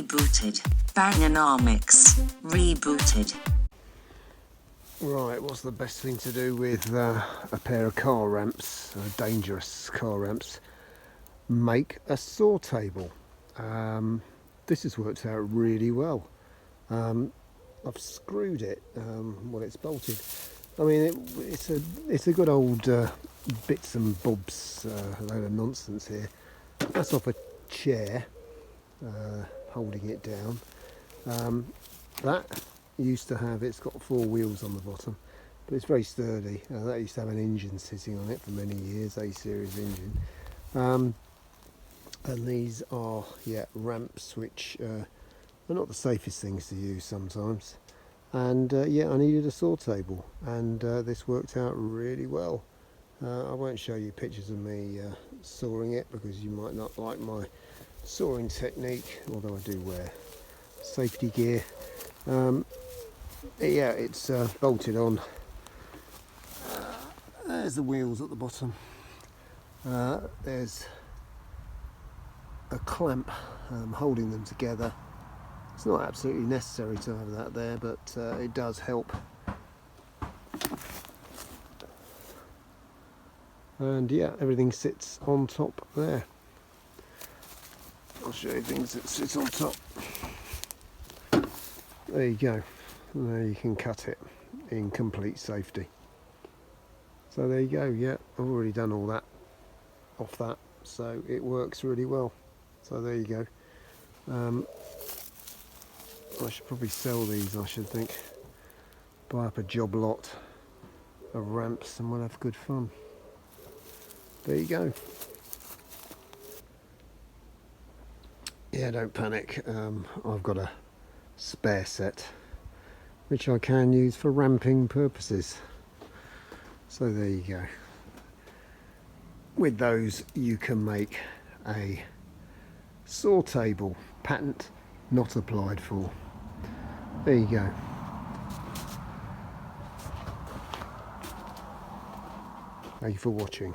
rebooted. Bangernomics, rebooted. Right, what's the best thing to do with a pair of car ramps, dangerous car ramps? Make a saw table. This has worked out really well. I've screwed it, well, it's bolted. I mean, it's a good old bits and bobs load of nonsense here. That's off a chair, holding it down. That used to have, it's got 4 wheels on the bottom, but it's very sturdy. That used to have an engine sitting on it for many years, A series engine. And these are, ramps which are not the safest things to use sometimes. And I needed a saw table, and this worked out really well. I won't show you pictures of me sawing it because you might not like my sawing technique, although I do wear safety gear. It's bolted on. There's the wheels at the bottom. There's a clamp holding them together. It's not absolutely necessary to have that there, but it does help. And everything sits on top there. I'll show you things that sit on top. There you go. There you can cut it in complete safety. So there you go. I've already done all that off that, so it works really well. So there you go. I should probably sell these, I should think. Buy up a job lot of ramps and we'll have good fun. There you go. Don't panic. I've got a spare set which I can use for ramping purposes. So there you go. With those you can make a saw table. Patent not applied for. There you go. Thank you for watching.